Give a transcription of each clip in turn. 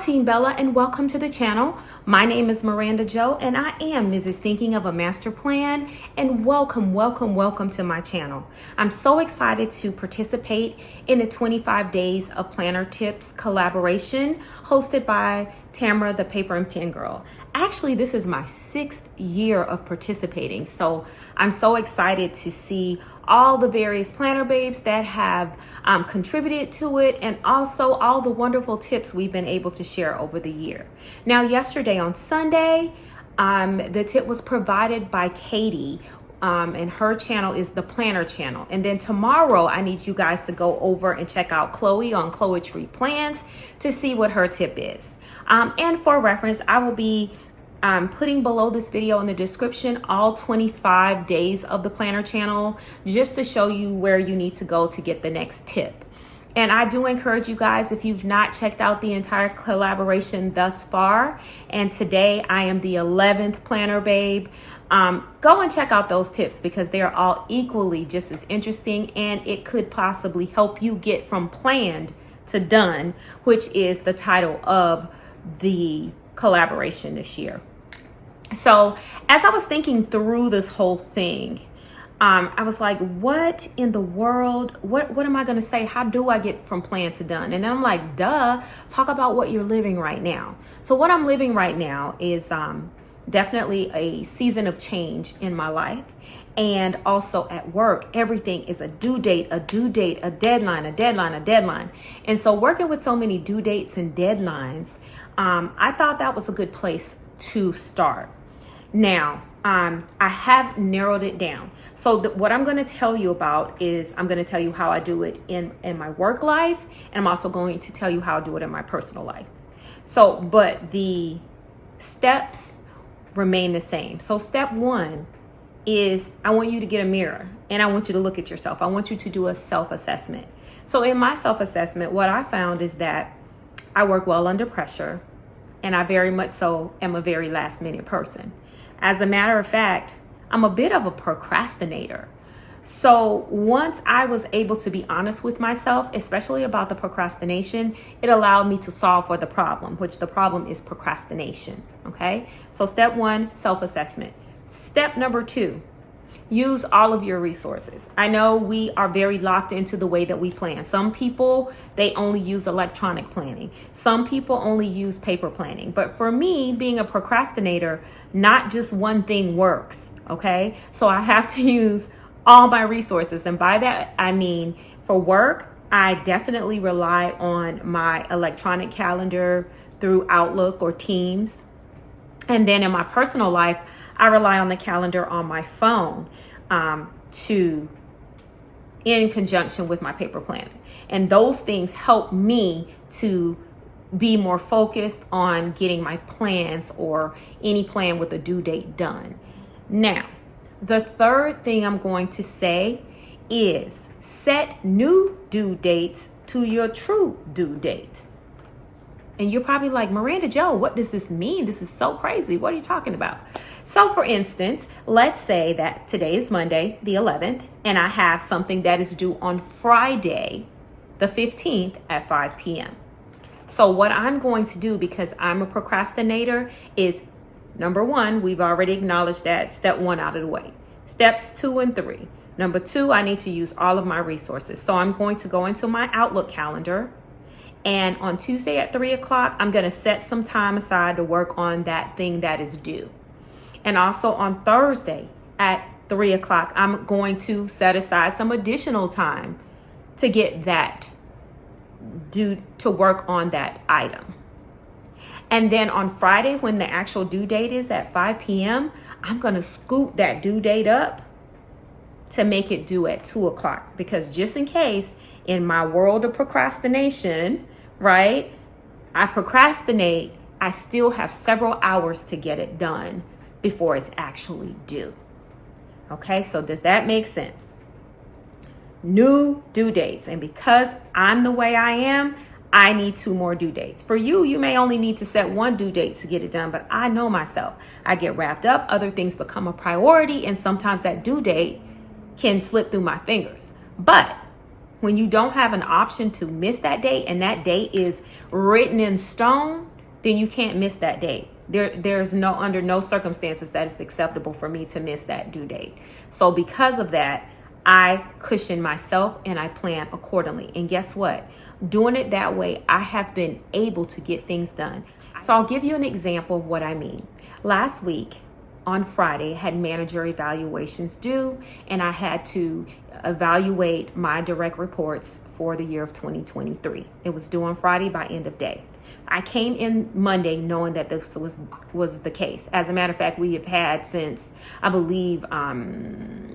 Team Bella, and welcome to the channel. My name is Miranda Jo, and I am Mrs. Thinking of a Master Plan, and welcome to my channel. I'm so excited to participate in the 25 Days of Planner Tips collaboration hosted by Tamara, the Paper and Pen Girl. Actually, this is my 6th year of participating, so I'm so excited to see all the various planner babes that have contributed to it, and also all the wonderful tips we've been able to share over the year. Now, yesterday on Sunday, the tip was provided by Katie, and her channel is the Planner channel. And then tomorrow, I need you guys to go over and check out Chloe on Crafty Plans to see what her tip is. And for reference, I will be putting below this video in the description all 25 days of the Planner channel, just to show you where you need to go to get the next tip. And I do encourage you guys, if you've not checked out the entire collaboration thus far, and today I am the 11th planner babe, go and check out those tips, because they are all equally just as interesting, and it could possibly help you get from planned to done, which is the title of the collaboration this year. So as I was thinking through this whole thing, I was like, what in the world, what am I going to say? How do I get from plan to done? And then I'm like, duh, talk about what you're living right now. So what I'm living right now is definitely a season of change in my life. And also at work, everything is a due date, a deadline. And so working with so many due dates and deadlines, I thought that was a good place to start. Now, I have narrowed it down. So what I'm going to tell you about is I'm going to tell you how I do it in my work life, and I'm also going to tell you how I do it in my personal life. So, but the steps remain the same. So step one is I want you to get a mirror, and I want you to look at yourself. I want you to do a self-assessment. So in my self-assessment, what I found is that I work well under pressure, and I very much so am a very last minute person. As a matter of fact, I'm a bit of a procrastinator. So once I was able to be honest with myself, especially about the procrastination, it allowed me to solve for the problem, which the problem is procrastination. Okay. So step one, self-assessment. Step number two, use all of your resources. I know we are very locked into the way that we plan. Some people, they only use electronic planning. Some people only use paper planning. But for me, being a procrastinator, not just one thing works, okay? So I have to use all my resources. And by that, I mean, for work, I definitely rely on my electronic calendar through Outlook or Teams. And then in my personal life, I rely on the calendar on my phone in conjunction with my paper planner. And those things help me to be more focused on getting my plans or any plan with a due date done. Now, the third thing I'm going to say is set new due dates to your true due dates. And you're probably like, Miranda Jo, what does this mean? This is so crazy. What are you talking about? So for instance, let's say that today is Monday, the 11th, and I have something that is due on Friday, the 15th at 5 p.m. So what I'm going to do, because I'm a procrastinator, is number one, we've already acknowledged that, step one out of the way. Steps 2 and 3. Number 2, I need to use all of my resources. So I'm going to go into my Outlook calendar. And on Tuesday at 3 o'clock, I'm going to set some time aside to work on that thing that is due. And also on Thursday at 3 o'clock, I'm going to set aside some additional time to get that due, to work on that item. And then on Friday, when the actual due date is at 5 p.m., I'm going to scoot that due date up to make it due at 2 o'clock. Because just in case, in my world of procrastination, right, I procrastinate, I still have several hours to get it done before it's actually due. Okay, so does that make sense? New due dates. And because I'm the way I am, I need 2 more due dates. For you, you may only need to set 1 due date to get it done, but I know myself. I get wrapped up, other things become a priority, and sometimes that due date can slip through my fingers. But when you don't have an option to miss that date, and that date is written in stone, then you can't miss that date. There's no, under no circumstances that it's acceptable for me to miss that due date. So because of that, I cushion myself and I plan accordingly. And guess what? Doing it that way, I have been able to get things done. So I'll give you an example of what I mean. Last week on Friday, I had manager evaluations due, and I had to evaluate my direct reports for the year of 2023. It was due on Friday by end of day. I came in Monday knowing that this was the case. As a matter of fact, we have had since, I believe,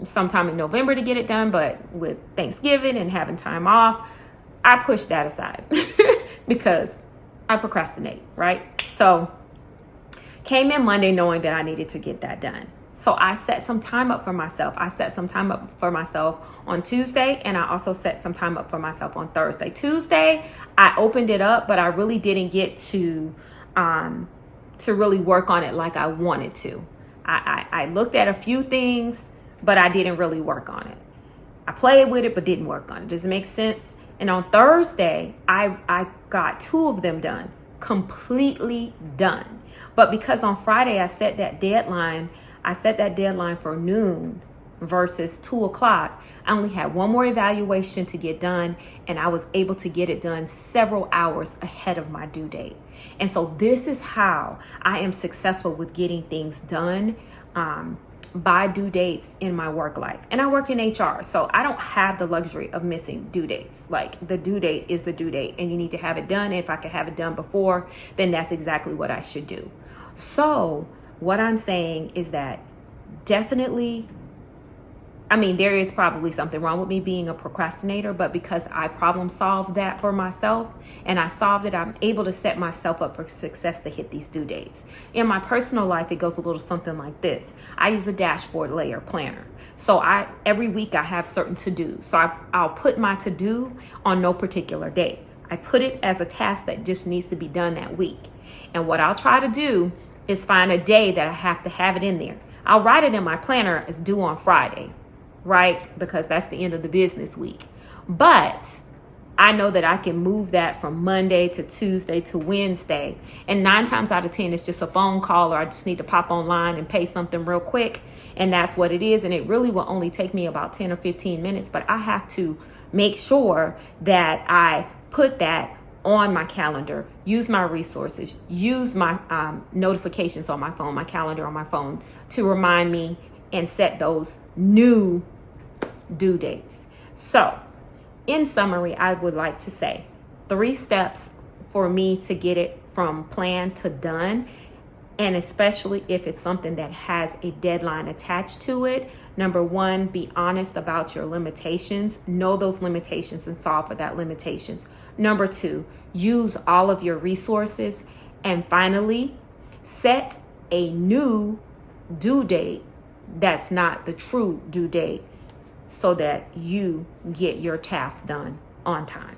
sometime in November to get it done, but with Thanksgiving and having time off, I pushed that aside because I procrastinate, right? So came in Monday knowing that I needed to get that done. So I set some time up for myself. I set some time up for myself on Tuesday, and I also set some time up for myself on Thursday. Tuesday, I opened it up, but I really didn't get to really work on it like I wanted to. I looked at a few things, but I didn't really work on it. I played with it, but didn't work on it. Does it make sense? And on Thursday, I got 2 of them done, completely done. But because on Friday, I set that deadline for noon versus 2 o'clock. I only had one more evaluation to get done, and I was able to get it done several hours ahead of my due date. And so this is how I am successful with getting things done by due dates in my work life. And I work in HR, so I don't have the luxury of missing due dates. Like, the due date is the due date, and you need to have it done. And if I can have it done before, then that's exactly what I should do. So what I'm saying is that definitely, there is probably something wrong with me being a procrastinator, but because I problem solved that for myself and I solved it, I'm able to set myself up for success to hit these due dates. In my personal life, it goes a little something like this. I use a dashboard layer planner. So every week I have certain to-dos. So I'll put my to-do on no particular date. I put it as a task that just needs to be done that week. And what I'll try to do is find a day that I have to have it in there. I'll write it in my planner as due on Friday, right? Because that's the end of the business week. But I know that I can move that from Monday to Tuesday to Wednesday. And 9 times out of 10, it's just a phone call, or I just need to pop online and pay something real quick. And that's what it is. And it really will only take me about 10 or 15 minutes. But I have to make sure that I put that on my calendar, use my resources, use my notifications on my phone, my calendar on my phone, to remind me and set those new due dates. So in summary, I would like to say 3 steps for me to get it from plan to done. And especially if it's something that has a deadline attached to it. Number 1, be honest about your limitations. Know those limitations and solve for that limitations. Number 2, use all of your resources. And finally, set a new due date that's not the true due date, so that you get your task done on time.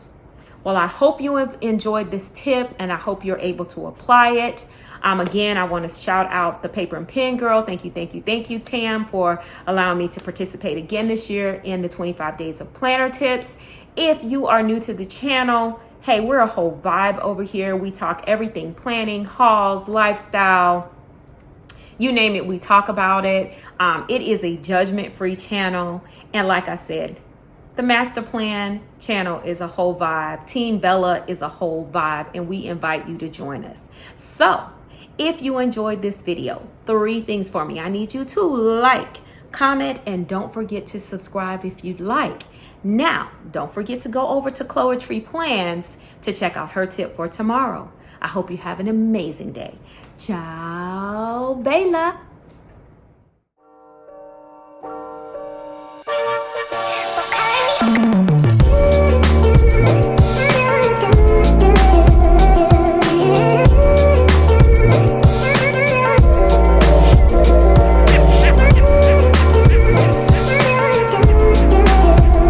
Well, I hope you have enjoyed this tip, and I hope you're able to apply it. Again, I want to shout out the Paper and Pen Girl. Thank you, Tam, for allowing me to participate again this year in the 25 Days of Planner Tips. If you are new to the channel, hey, we're a whole vibe over here. We talk everything planning, hauls, lifestyle, you name it, we talk about it. It is a judgment-free channel. And like I said, the Master Plan channel is a whole vibe. Team Bella is a whole vibe, and we invite you to join us. So if you enjoyed this video, 3 things for me. I need you to like, comment, and don't forget to subscribe if you'd like. Now, don't forget to go over to Crafty Plans to check out her tip for tomorrow. I hope you have an amazing day. Ciao, Bella.